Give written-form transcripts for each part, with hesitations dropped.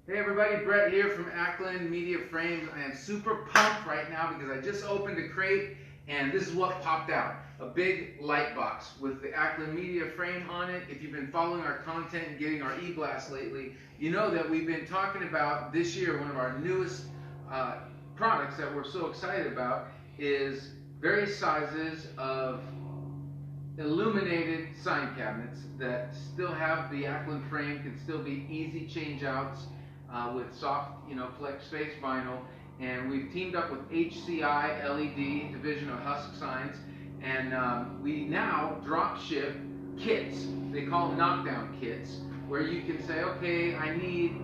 Hey everybody, Brett here from Ackland Media Frames. I am super pumped right now because I just opened a crate and this is what popped out. A big light box with the Ackland Media Frame on it. If you've been following our content and getting our e-blast lately, you know that we've been talking about this year, one of our newest products that we're so excited about is various sizes of illuminated sign cabinets that still have the Ackland frame, can still be easy change outs with soft, flex face vinyl. And we've teamed up with HCI LED, Division of Husk Signs, and we now drop ship kits. They call them knockdown kits, where you can say, okay, I need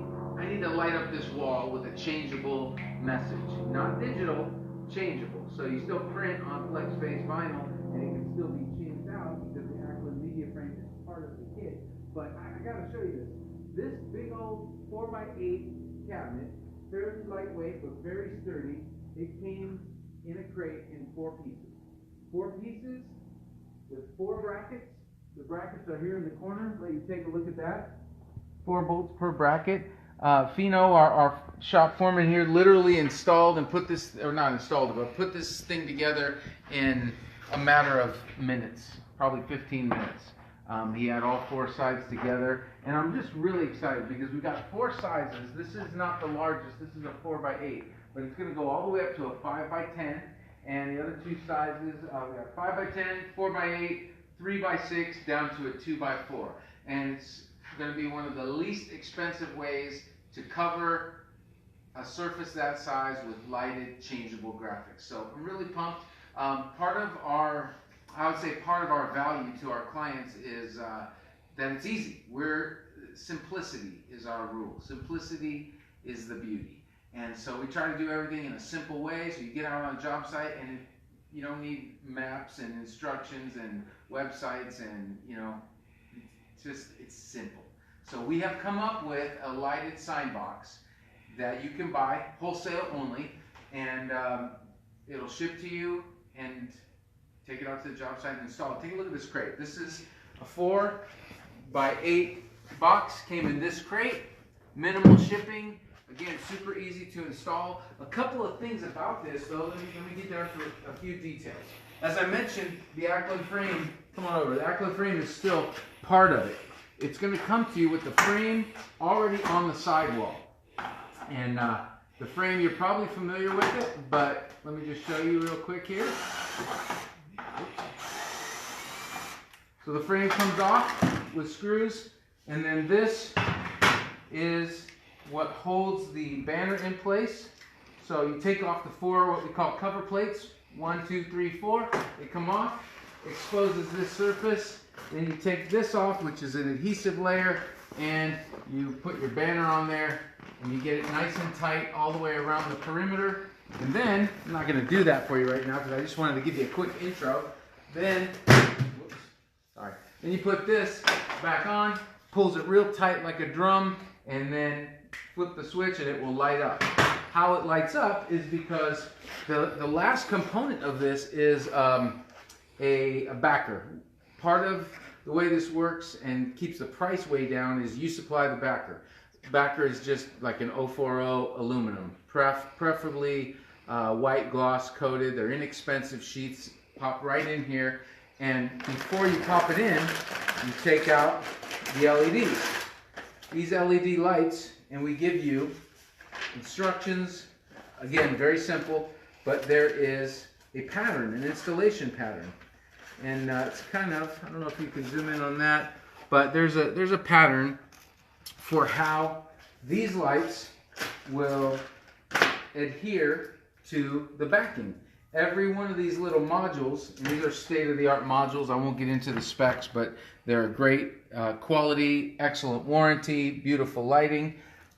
to light up this wall with a changeable message, not digital, changeable. So you still print on flex face vinyl, and it can still be changed out because the Ackland Media Frame is part of the kit. But I got to show you this. This big old 4x8 cabinet, fairly lightweight but very sturdy. It came in a crate in 4 pieces. 4 pieces with 4 brackets. The brackets are here in the corner. Let you take a look at that. 4 bolts per bracket. Fino, our shop foreman here, literally installed and put this, or not installed, but put this thing together in a matter of minutes, probably 15 minutes. He had all 4 sides together, and I'm just really excited because we got 4 sizes. This is not the largest, this is a 4x8, but it's going to go all the way up to a 5x10, and the other 2 sizes, we have 5x10, 4x8, 3x6, down to a 2x4, and it's going to be one of the least expensive ways to cover a surface that size with lighted changeable graphics. So I'm really pumped. Part of our value to our clients is that it's easy. Simplicity is our rule. Simplicity is the beauty. And so we try to do everything in a simple way, so you get out on a job site and you don't need maps and instructions and websites, and it's simple. So we have come up with a lighted sign box that you can buy wholesale only, and it'll ship to you and take it out to the job site and install it. Take a look at this crate. This is a 4x8 box, came in this crate, minimal shipping, again, super easy to install. A couple of things about this though, let me get down to a few details. As I mentioned, the Ackland frame, come on over, the Ackland frame is still part of it. It's going to come to you with the frame already on the sidewall. And the frame, you're probably familiar with it, but let me just show you real quick here. So the frame comes off with screws, and then this is what holds the banner in place. So you take off the 4 what we call cover plates, 1, 2, 3, 4. They come off, exposes this surface. Then you take this off, which is an adhesive layer, and you put your banner on there, and you get it nice and tight all the way around the perimeter. And then, I'm not going to do that for you right now because I just wanted to give you a quick intro. Then, then you put this back on, pulls it real tight like a drum, and then flip the switch and it will light up. How it lights up is because the last component of this is a backer. Part of the way this works and keeps the price way down is you supply the backer. Backer is just like an 040 aluminum, preferably white gloss coated. They're inexpensive sheets, pop right in here, and before you pop it in, you take out the LEDs. These LED lights, and we give you instructions, again very simple, but there is a pattern, an installation pattern. And it's kind of, I don't know if you can zoom in on that, but there's a pattern for how these lights will adhere to the backing. Every one of these little modules, and these are state-of-the-art modules, I won't get into the specs, but they're great quality, excellent warranty, beautiful lighting.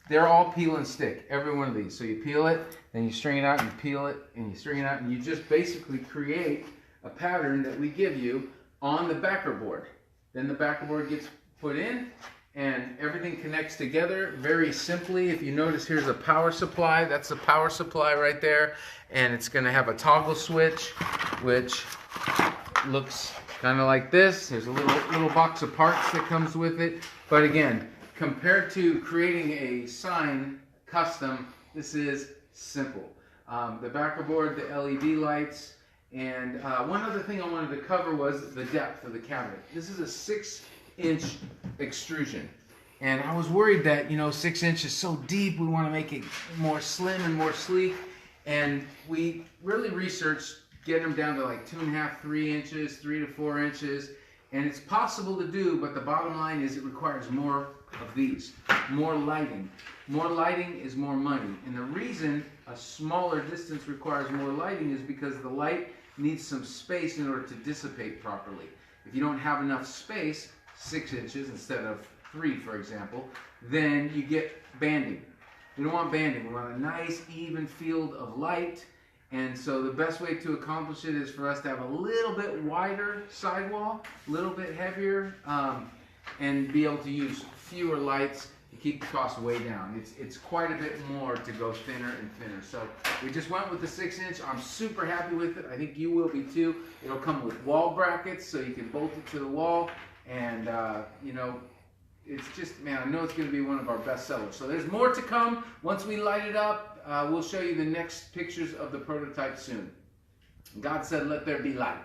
They're all peel and stick, every one of these. So you peel it, then you string it out, and you peel it, and you string it out, and you just basically create a pattern that we give you on the backer board. Then the backer board gets put in and everything connects together very simply. If you notice, here's a power supply. That's the power supply right there, and it's going to have a toggle switch which looks kind of like this. There's a little box of parts that comes with it, but again, compared to creating a sign custom, this is simple. The backer board, the LED lights, and one other thing I wanted to cover was the depth of the cabinet. This is a 6-inch extrusion. And I was worried that, 6 inches is so deep, we want to make it more slim and more sleek. And we really researched getting them down to like 2.5, 3 inches, 3 to 4 inches. And it's possible to do, but the bottom line is it requires more of these, more lighting. More lighting is more money. And the reason a smaller distance requires more lighting is because the light needs some space in order to dissipate properly. If you don't have enough space, 6 inches instead of 3, for example, then you get banding. We don't want banding. We want a nice, even field of light. And so the best way to accomplish it is for us to have a little bit wider sidewall, a little bit heavier, and be able to use fewer lights to keep the cost way down. It's quite a bit more to go thinner and thinner. So we just went with the 6-inch. I'm super happy with it. I think you will be too. It'll come with wall brackets so you can bolt it to the wall. And, it's just, man, I know it's going to be one of our best sellers. So there's more to come. Once we light it up, we'll show you the next pictures of the prototype soon. God said, let there be light.